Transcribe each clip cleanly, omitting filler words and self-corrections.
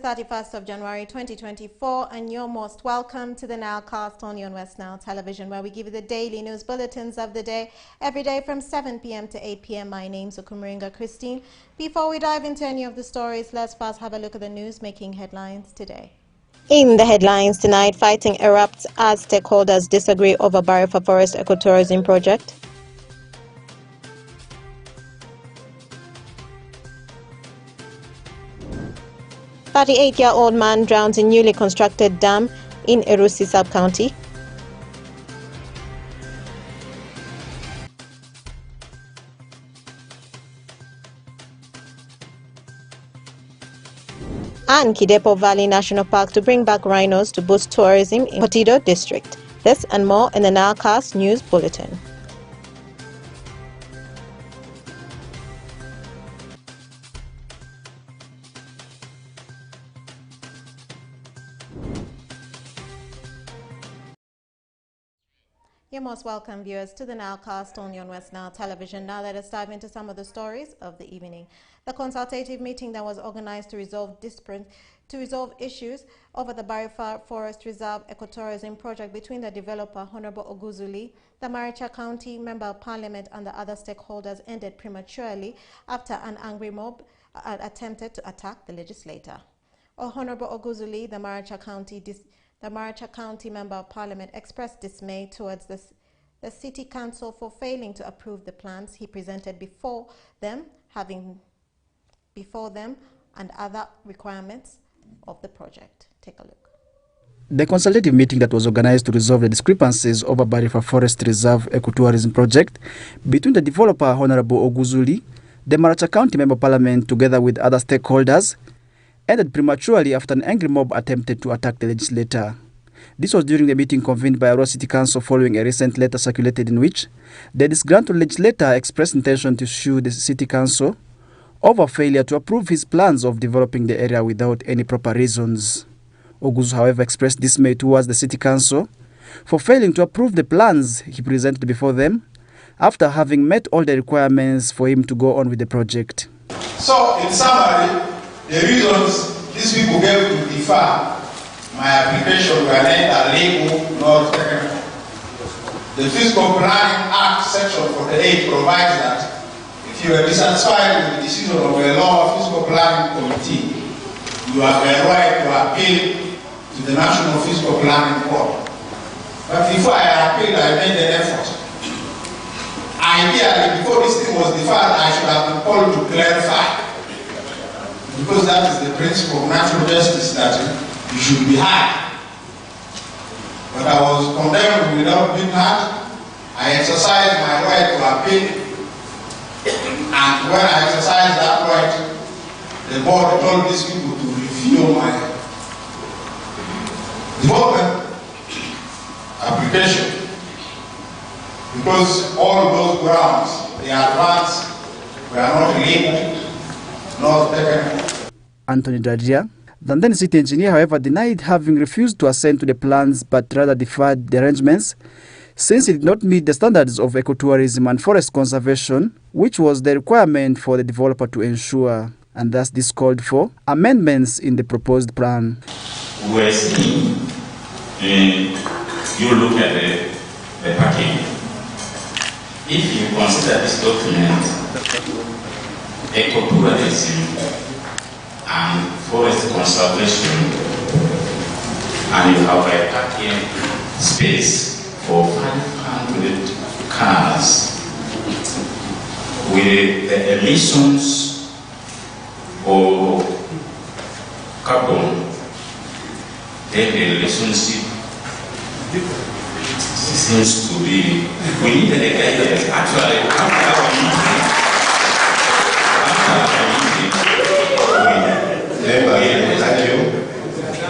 31st of January 2024, and you're most welcome to the NILE CAST on West Nile Television, where we give you the daily news bulletins of the day, every day from 7 p.m. to 8 p.m. My name's Okumuringa Christine. Before we dive into any of the stories, let's first have a look at the news making headlines today. In the headlines tonight, fighting erupts as stakeholders disagree over Barifa Forest ecotourism project. A 38-year-old man drowns in newly constructed dam in Erusi sub-county. And Kidepo Valley National Park to bring back rhinos to boost tourism in Potido district. This and more in the NILE CAST News Bulletin. You're most welcome, viewers, to the NILE CAST on West Nile Television. Now let us dive into some of the stories of the evening. The consultative meeting that was organized to resolve issues over the Barifa Forest Reserve ecotourism project between the developer, Honorable Oguzuli, the Maricha County Member of Parliament, and the other stakeholders ended prematurely after an angry mob attempted to attack the legislator. Honorable Oguzuli, the Maricha County Member of Parliament, expressed dismay towards the City Council for failing to approve the plans he presented before them, and other requirements of the project. Take a look. The consultative meeting that was organized to resolve the discrepancies over Barifa Forest Reserve ecotourism project between the developer, Honorable Oguzuli, the Maricha County Member of Parliament, together with other stakeholders, ended prematurely after an angry mob attempted to attack the legislator. This was during the meeting convened by Arua City Council following a recent letter circulated in which the disgruntled legislator expressed intention to sue the City Council over failure to approve his plans of developing the area without any proper reasons. Oguzu, however, expressed dismay towards the City Council for failing to approve the plans he presented before them after having met all the requirements for him to go on with the project. So, in summary, the reasons these people gave to defer my application were neither legal nor technical. The Fiscal Planning Act section 48 provides that if you are dissatisfied with the decision of a law fiscal planning committee, you have a right to appeal to the National Fiscal Planning Court. But before I appealed, I made an effort. Ideally, before this thing was deferred, I should have been called to clarify. Because that is the principle of natural justice, that you should be heard. But I was condemned without being heard. I exercised my right to appeal. And when I exercised that right, the board told these people to review my development application. Because all those grounds, the advance, were not legal, not technical. Anthony Dadia, the then city engineer, however, denied having refused to assent to the plans but rather deferred the arrangements since it did not meet the standards of ecotourism and forest conservation, which was the requirement for the developer to ensure, and thus this called for amendments in the proposed plan. We were seeing, you look at the package. If you consider this document, ecotourism and forest conservation, and you have a parking space for 500 cars with the emissions of carbon, then the relationship seems to be, we need a guidance. Actually,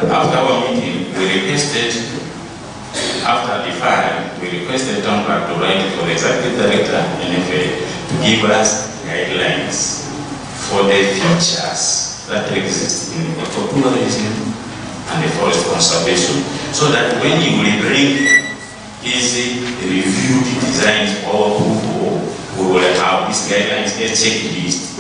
after our meeting, we requested, after the file, we requested Town Clerk to write for the Executive Director, NFA, to give us guidelines for the features that exist in ecotourism and the forest conservation, so that when you will bring easy reviewed designs or approval, we will have these guidelines, a checklist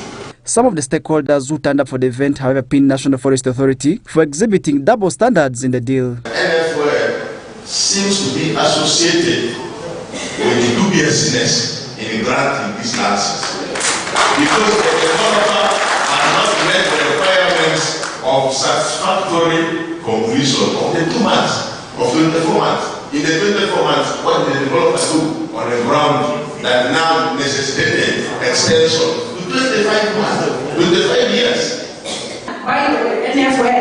Some of the stakeholders who turned up for the event, however, pinned National Forest Authority for exhibiting double standards in the deal. NFOA seems to be associated with the dubiousness in granting these licenses because the developer has not met the requirements of satisfactory completion of the 2 months, of 24 months. In the 24 months, what did the developer do on the ground that now necessitated extension to 25 months, 25 years? By the way, NFOA,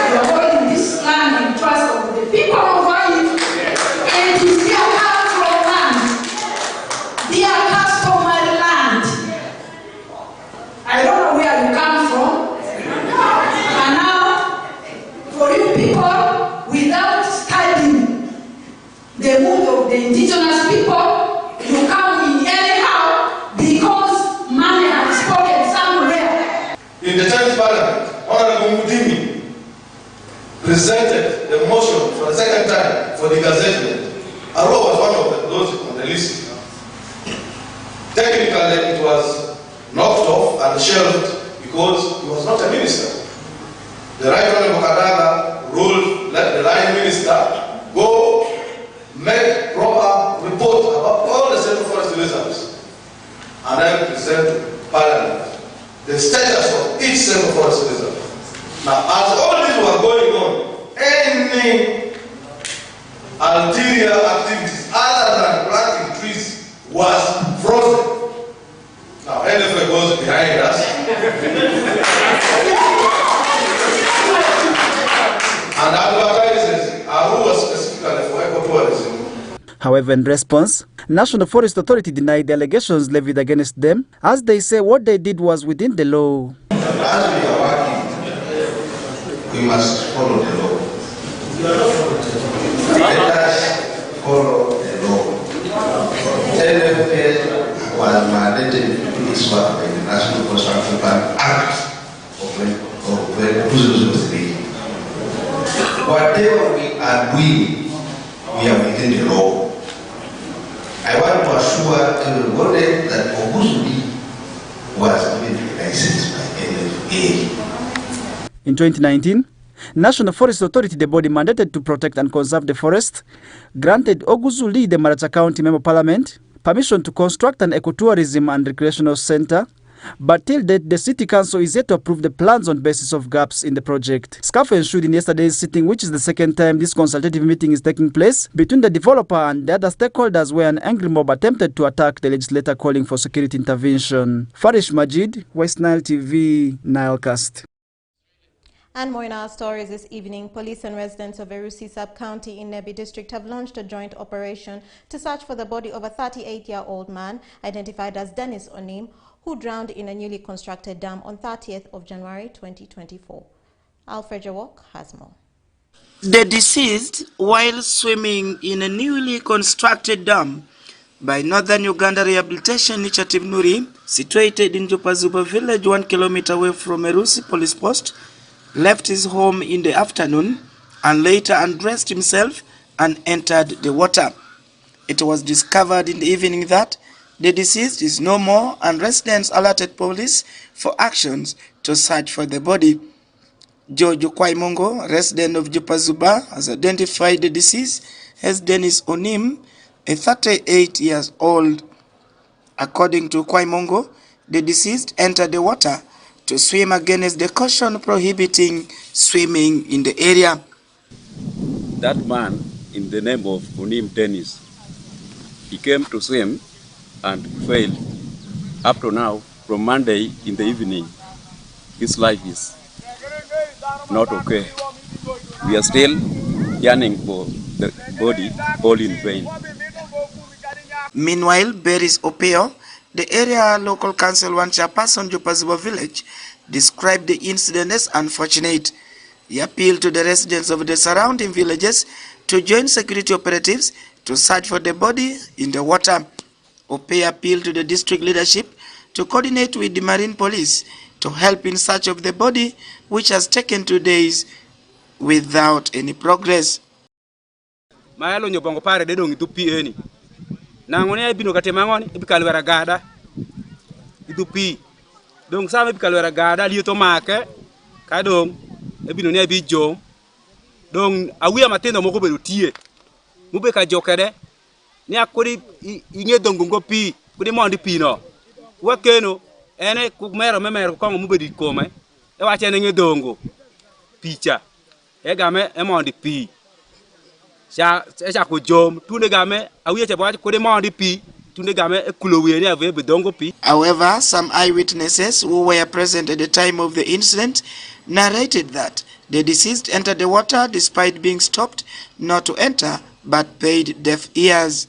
you are holding this land in trust of the people of Hawaii, and it is their cultural land, their customary land. I don't know where you come from, and now, for you people, without studying the mood of the indigenous people, you come in anyhow because money has spoken somewhere. In the 10th Parliament, Honorable Mudimi presented the motion for the second time for the gazettement. Aro was one of those on the list. Technically, it was knocked off and shelved because he was not a minister. The Right Honorable Kadaga ruled, let the line minister go make proper report about all the central forest reserves and then present to Parliament the status of each central forest reserve. Now, as all these were going on, any ulterior activities other than planting trees was frozen. Now, NFA goes behind us and advertises Arua specifically for ecotourism. However, in response, National Forest Authority denied the allegations levied against them, as they say what they did was within the law. As we are working, we must follow the law. Let us follow the law. NFA was mandated to do its work by the National Construction Plan Act of 2003. Whatever we are doing, we are within the law. I want to assure everybody that Oguzuli was given a license by NFA. In 2019, National Forest Authority, the body mandated to protect and conserve the forest, granted Oguzuli, the Maracha County Member Parliament, permission to construct an ecotourism and recreational center, but till date, the City Council is yet to approve the plans on basis of gaps in the project. Scuffle ensued in yesterday's sitting, which is the second time this consultative meeting is taking place between the developer and the other stakeholders, where an angry mob attempted to attack the legislator calling for security intervention. Farish Majid, West Nile TV, NILE CAST. And more in our stories this evening, police and residents of Erusi sub-county in Nebi district have launched a joint operation to search for the body of a 38-year-old man identified as Dennis Onim, who drowned in a newly constructed dam on 30th of January 2024. Alfred Jawok has more. The deceased, while swimming in a newly constructed dam by Northern Uganda Rehabilitation Initiative Nuri, situated in Jupazuba village 1 kilometer away from Erusi police post, left his home in the afternoon and later undressed himself and entered the water. It was discovered in the evening that the deceased is no more, and residents alerted police for actions to search for the body. Jojo Kwaimongo, resident of Jupazuba, has identified the deceased as Dennis Onim, a 38 years old. According to Kwaimongo, the deceased entered the water to swim against the caution prohibiting swimming in the area. That man, in the name of Onim Dennis, he came to swim and failed. Up to now, from Monday in the evening, his life is not okay. We are still yearning for the body, all in vain. Meanwhile, Beris Opeo, the area local council one chairperson Jupazuba village, described the incident as unfortunate. He appealed to the residents of the surrounding villages to join security operatives to search for the body in the water. Opeo appealed to the district leadership to coordinate with the Marine Police to help in search of the body, which has taken 2 days without any progress. Mayalo nyobongo pare dedong itu pieni. nangone ay bino kate mangoni ibikal wera gada idupi donc sama ibikal wera gada lioto make ka dong ebino ne bi jo donc awiya matendo moko bedo tie mube ka jokede ni akuri inge dongo ngo pi kudi mondi pi no wakeno ene kumero memero ko mube di kome e wache ne nge dongo picha e game e mondi pi cha ko jom tunde game awiya che bwa kudi mondi pi tunde game e kulowe ne ave be dongo pi. However, some eyewitnesses who were present at the time of the incident narrated that the deceased entered the water despite being stopped not to enter but paid deaf ears.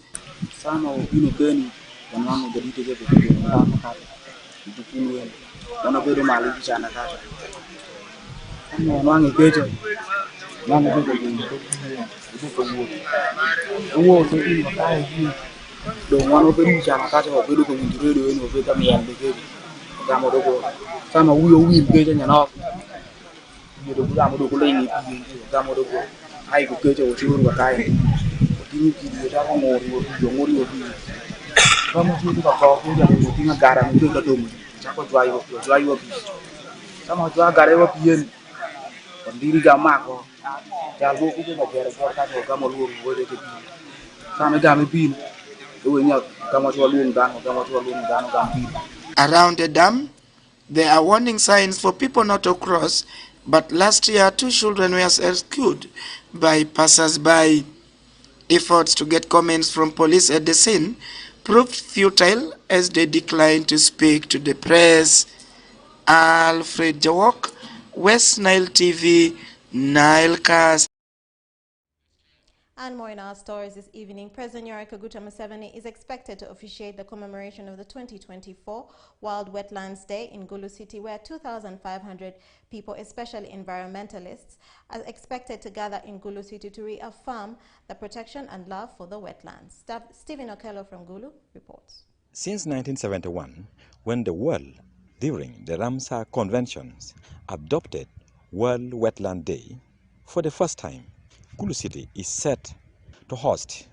Around the dam, there are warning signs for people not to cross, but last year 2 children were rescued by passers-by. Efforts to get comments from police at the scene proved futile as they declined to speak to the press. Alfred Jawok, West Nile TV, Nile Cast. And more in our stories this evening. President Yoweri Kaguta Museveni is expected to officiate the commemoration of the 2024 World Wetlands Day in Gulu City, where 2,500 people, especially environmentalists, are expected to gather in Gulu City to reaffirm the protection and love for the wetlands. Stephen Okello from Gulu reports. Since 1971, when the world, during the Ramsar Conventions, adopted World Wetland Day, for the first time, Gulu City is set to host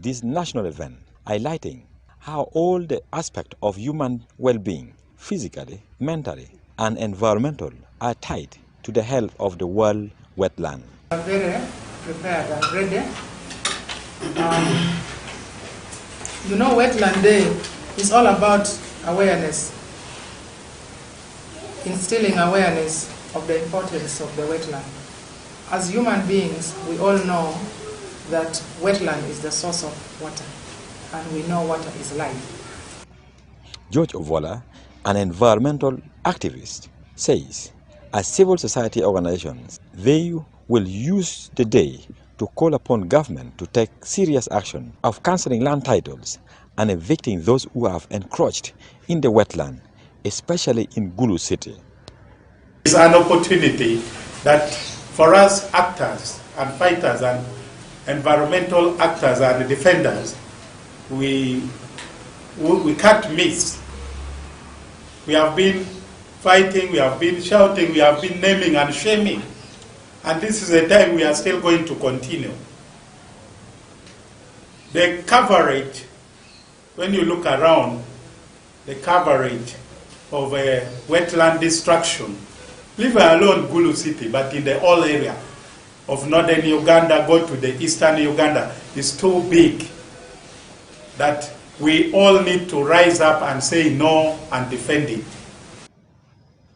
this national event, highlighting how all the aspects of human well-being, physically, mentally, and environmental, are tied to the health of the world wetland. We are very prepared and ready. Wetland Day is all about awareness, instilling awareness of the importance of the wetland. As human beings, we all know that wetland is the source of water, and we know water is life. George Ovola, an environmental activist, says as civil society organizations, they will use the day to call upon government to take serious action of cancelling land titles and evicting those who have encroached in the wetland, especially in Gulu City. It's an opportunity that for us actors and fighters and environmental actors and defenders, we can't miss. We have been fighting, we have been shouting, we have been naming and shaming. And this is a time we are still going to continue. The coverage, when you look around, the coverage of wetland destruction, leave alone Gulu City, but in the whole area of northern Uganda, go to the eastern Uganda, is too big that we all need to rise up and say no and defend it.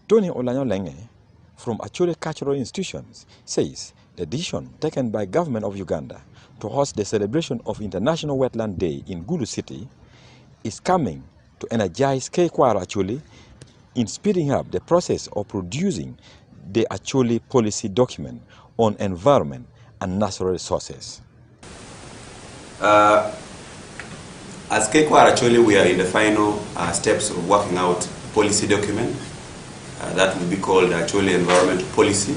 Tony Olanyolenge from Achule Cultural Institutions says the decision taken by government of Uganda to host the celebration of International Wetland Day in Gulu City is coming to energize Kekwara Achule in speeding up the process of producing the Acholi policy document on environment and natural resources. As Kekwara Acholi, we are in the final steps of working out a policy document that will be called Acholi Environmental Policy,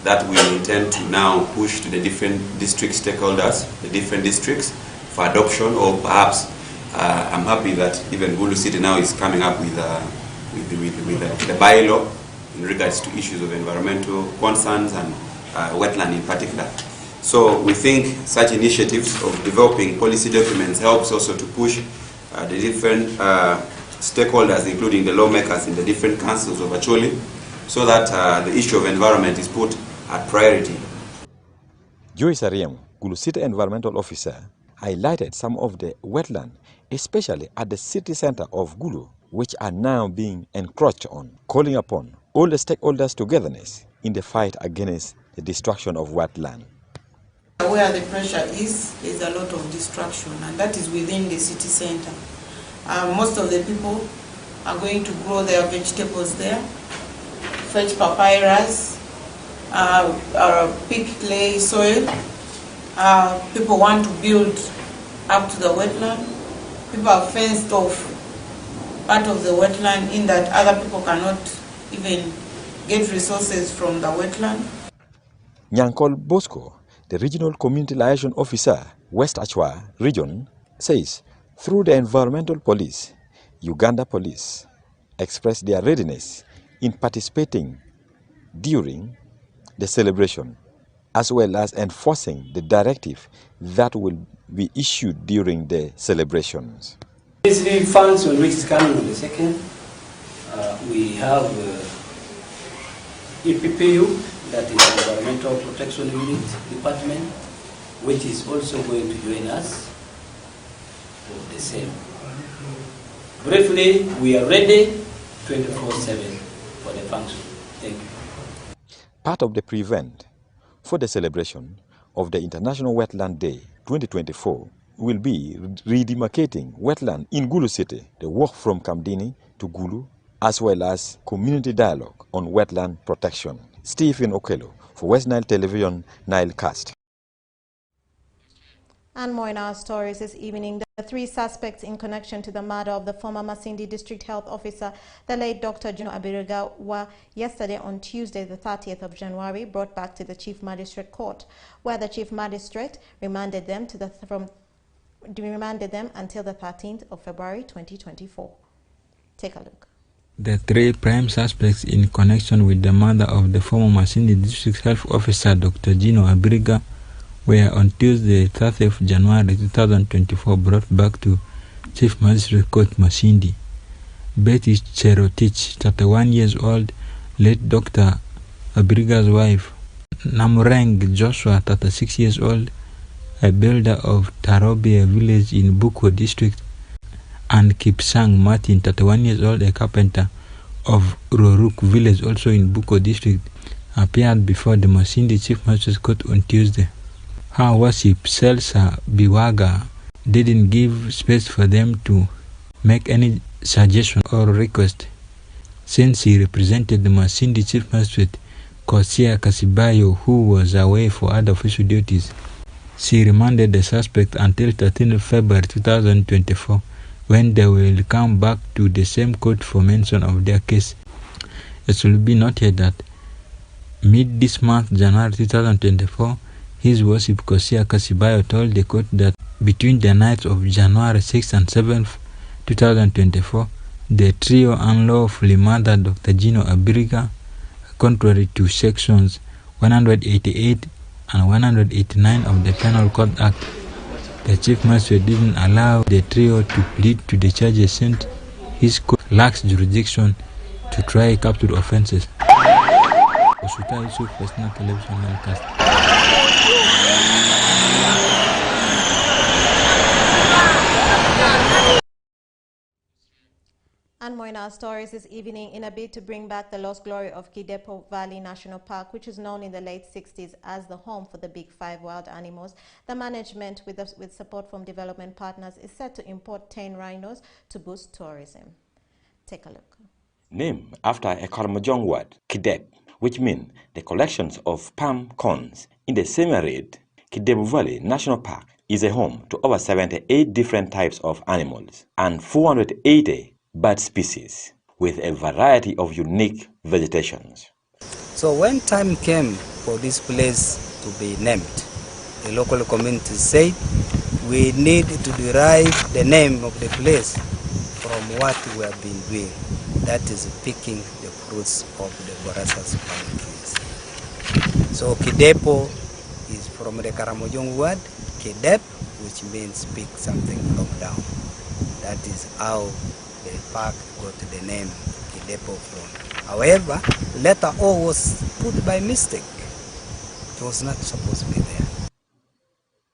that we intend to now push to the different district stakeholders, the different districts, for adoption, or perhaps I'm happy that even Gulu City now is coming up with the bylaw in regards to issues of environmental concerns and wetland in particular. So we think such initiatives of developing policy documents helps also to push the different stakeholders, including the lawmakers in the different councils of Acholi, so that the issue of environment is put at priority. Joyce Ariam, Gulu City Environmental Officer, highlighted some of the wetlands, especially at the city center of Gulu, which are now being encroached on, calling upon all the stakeholders' togetherness in the fight against the destruction of wetland. Where the pressure is, there's a lot of destruction, and that is within the city center. Most of the people are going to grow their vegetables there, fetch papyrus, pick clay soil. People want to build up to the wetland. People have fenced off part of the wetland in that other people cannot even get resources from the wetland. Nyankol Bosco, the Regional Community Liaison Officer, West Achwa Region, says through the Environmental Police, Uganda Police expressed their readiness in participating during the celebration, as well as enforcing the directive that will be issued during the celebrations. Basically, funds on which is coming on the second, we have EPPU, that is the Environmental Protection Unit Department, which is also going to join us for the same. Briefly, we are ready 24/7 for the function. Thank you. Part of the prevent for the celebration of the International Wetland Day 2024 will be redemarcating wetland in Gulu City, the walk from Kamdini to Gulu, as well as community dialogue on wetland protection. Stephen Okelo for West Nile Television, NILE CAST. And more in our stories this evening. The three suspects in connection to the murder of the former Masindi District Health Officer, the late Dr. Juno Abiriga, were yesterday on Tuesday, the 30th of January, brought back to the Chief Magistrate Court, where the Chief Magistrate remanded them until the 13th of February 2024. Take a look. The three prime suspects in connection with the murder of the former Masindi District Health Officer, Dr. Juno Abiriga, were on Tuesday, 30th of January 2024, brought back to Chief Magistrate Court Masindi. Betty Cherotich, 31 years old, late Dr. Abiriga's wife. Namureng Joshua, 36 years old, a builder of Tarobia village in Buko district, and Kipsang Martin, 31 years old, a carpenter of Roruk village, also in Buko district, appeared before the Masindi Chief Magistrate Court on Tuesday. Her worship, Selsa Biwaga, didn't give space for them to make any suggestion or request. Since he represented the Masindi Chief Magistrate, Kosia Kasibayo, who was away for other official duties, she remanded the suspect until 13th February 2024, when they will come back to the same court for mention of their case. It should be noted that mid this month, January 2024, His Worship Kosia Kasibayo told the court that between the nights of January 6th and 7th, 2024, the trio unlawfully murdered Dr. Juno Abiriga, contrary to sections 188 and 189 of the Penal Code Act. The Chief Magistrate didn't allow the trio to plead to the charges since his court lacks jurisdiction to try capital offences. Osuta Yusuf, West Nile Television, NILE CAST. And more in our stories this evening. In a bid to bring back the lost glory of Kidepo Valley National Park, which is known in the late 60s as the home for the Big Five wild animals, the management, with support from development partners, is set to import 10 rhinos to boost tourism. Take a look. Named after a Karamojong word, Kidep, which means the collections of palm cones. In the same read, Kidepo Valley National Park is a home to over 78 different types of animals and 480 bird species with a variety of unique vegetations. So when time came for this place to be named, the local community said we need to derive the name of the place from what we have been doing, that is picking the fruits of the Borasas palm trees. So Kidepo is from the Karamojong word, Kidep, which means speak something from down. That is how the park got the name Kidepo from. However, letter O was put by mistake. It was not supposed to be there.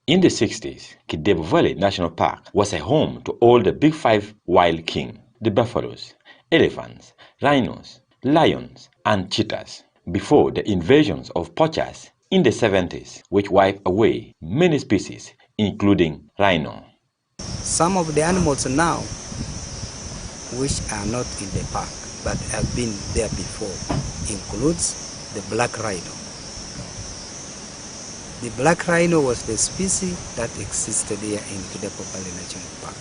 In the 60s, Kidepo Valley National Park was a home to all the big five wild king, the buffaloes, elephants, rhinos, lions, and cheetahs, before the invasions of poachers in the 70s, which wiped away many species, including rhino. Some of the animals now, which are not in the park, but have been there before, includes the black rhino. The black rhino was the species that existed here in Kidepo Valley National Park.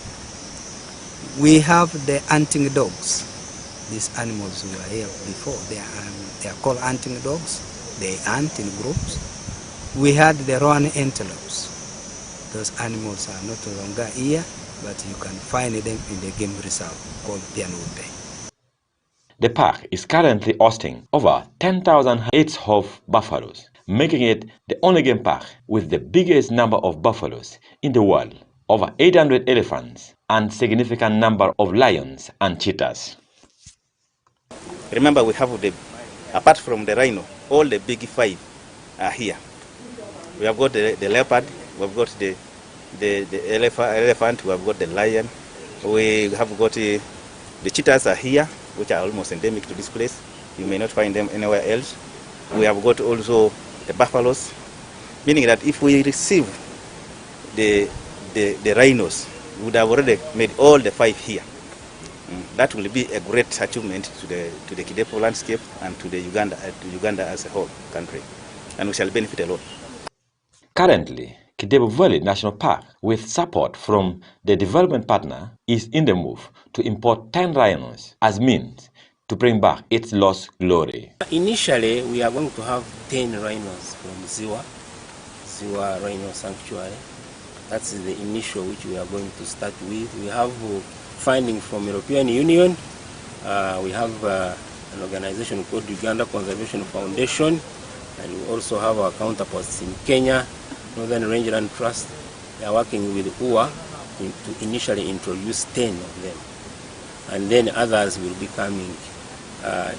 We have the hunting dogs. These animals were here before. They are called hunting dogs. They hunt in groups. We had the roan antelopes. Those animals are not longer here, but you can find them in the game reserve called Pianute. The park is currently hosting over 10,000 heads-of buffaloes, making it the only game park with the biggest number of buffaloes in the world, over 800 elephants, and significant number of lions and cheetahs. Remember, we have apart from the rhino, all the big five are here. We have got the leopard, we have got the elephant, we have got the lion, we have got the cheetahs are here, which are almost endemic to this place. You may not find them anywhere else. We have got also the buffaloes, meaning that if we receive the rhinos, we would have already made all the five here. That will be a great achievement to the Kidepo landscape and to Uganda as a whole country, and we shall benefit a lot. Currently, Kidepo Valley National Park, with support from the development partner, is in the move to import 10 rhinos as means to bring back its lost glory. Initially, we are going to have 10 rhinos from Ziwa Rhino Sanctuary. That's the initial which we are going to start with. We have funding from European Union. We have an organization called Uganda Conservation Foundation, and we also have our counterparts in Kenya, Northern Rangeland Trust. They are working with UA to initially introduce 10 of them, and then others will be coming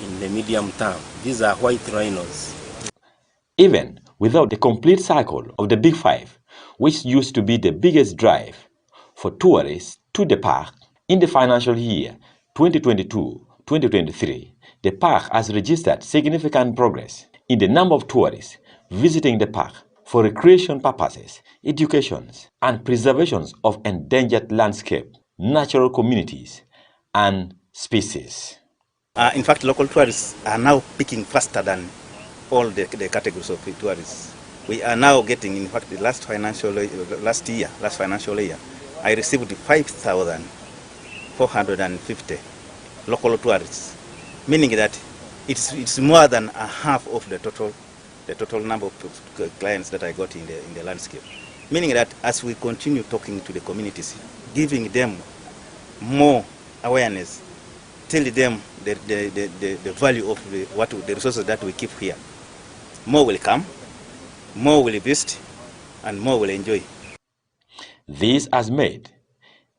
in the medium term. These are white rhinos. Even without the complete cycle of the Big Five, which used to be the biggest drive for tourists to the park, in the financial year 2022-2023, the park has registered significant progress in the number of tourists visiting the park for recreation purposes, education, and preservation of endangered landscape, natural communities, and species. In fact, local tourists are now picking faster than all the categories of tourists. We are now getting, in fact, the last financial year, I received 5,450 local tourists, meaning that it's more than a half of the total number of clients that I got in the landscape. Meaning that as we continue talking to the communities, giving them more awareness, telling them the value of the resources that we keep here, more will come, more will visit, and more will enjoy. This has made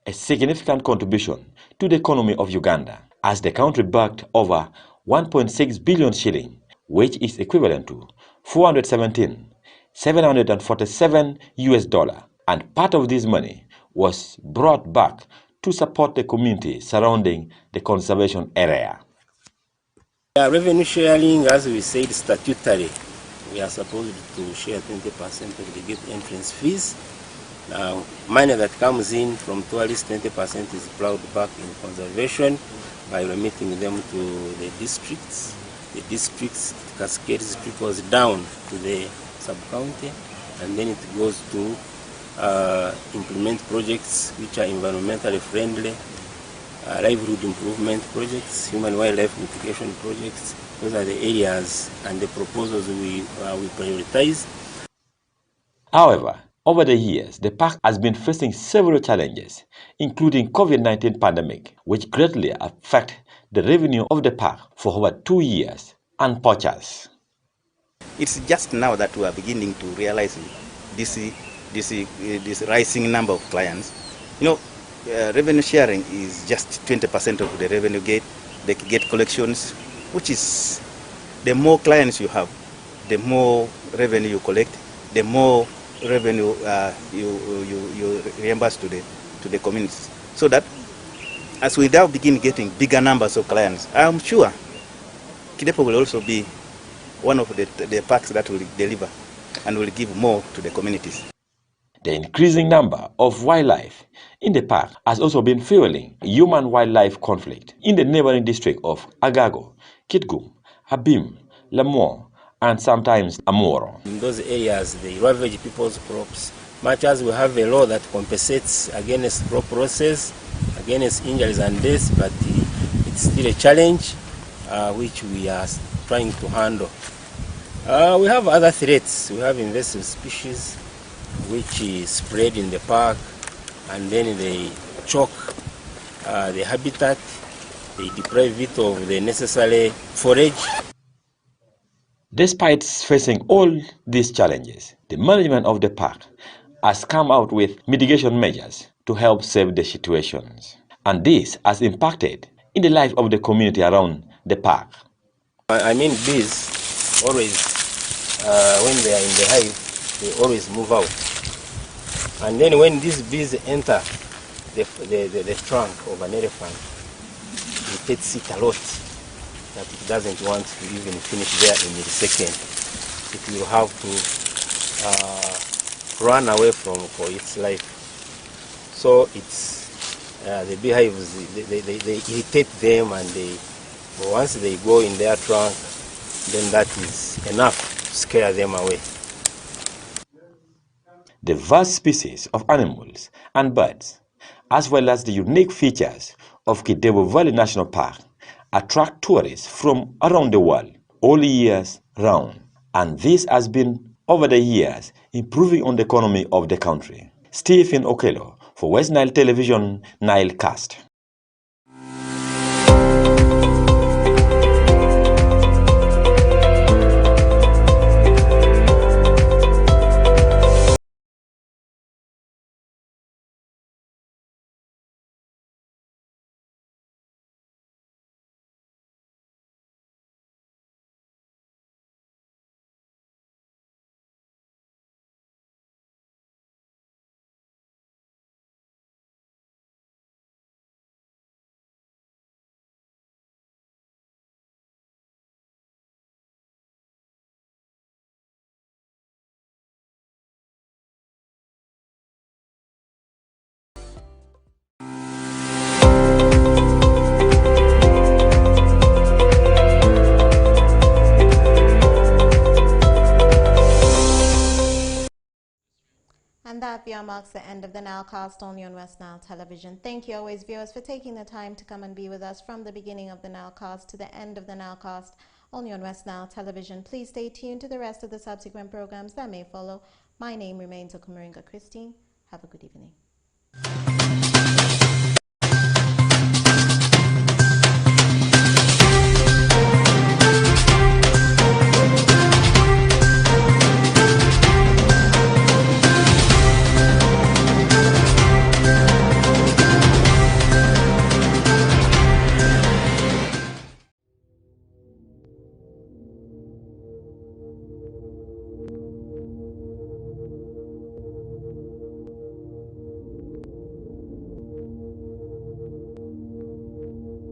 a significant contribution to the economy of Uganda, as the country backed over 1.6 billion shilling, which is equivalent to 417,747 US dollar, and part of this money was brought back to support the community surrounding the conservation area. Revenue sharing, as we said, statutory. We are supposed to share 20% of the gate entrance fees. Now, money that comes in from tourists, 20% is plowed back in conservation by remitting them to the districts. The districts cascades, trickles down to the sub-county, and then it goes to implement projects which are environmentally friendly, livelihood improvement projects, human-wildlife mitigation projects. Those are the areas and the proposals we prioritize. However, over the years, the park has been facing several challenges, including COVID-19 pandemic, which greatly affect the revenue of the park for over 2 years, and poachers. It's just now that we are beginning to realize this rising number of clients. Revenue sharing is just 20% of the revenue they get collections, which is the more clients you have, the more revenue you collect, the more revenue you reimburse to the communities. So that as we now begin getting bigger numbers of clients, I'm sure Kidepo will also be one of the parks that will deliver and will give more to the communities. The increasing number of wildlife in the park has also been fueling human-wildlife conflict in the neighboring district of Agago, Kitgum, Habim, Lamor, and sometimes Amoro. In those areas, they ravage people's crops. Much as we have a law that compensates against crop losses, against injuries and deaths, but it's still a challenge which we are trying to handle. We have other threats. We have invasive species which is spread in the park, and then they choke the habitat, they deprive it of the necessary forage. Despite facing all these challenges, the management of the park has come out with mitigation measures to help save the situations. And this has impacted in the life of the community around the park. I mean, bees always, when they are in the hive, they always move out. And then when these bees enter the trunk of an elephant, it takes it a lot that it doesn't want to even finish there in a second. It will have to run away for its life. So it's the beehives, they irritate them, and once they go in their trunk, then that is enough to scare them away. The vast species of animals and birds, as well as the unique features of Kidepo Valley National Park, attract tourists from around the world all years round. And this has been, over the years, improving on the economy of the country. Stephen Okello for West Nile Television, NILE CAST. And that viewer marks the end of the NILE Cast only on West Nile Television. Thank you always, viewers, for taking the time to come and be with us from the beginning of the NILE Cast to the end of the NILE Cast only on West Nile Television. Please stay tuned to the rest of the subsequent programs that may follow. My name remains Okumaringa Christine. Have a good evening.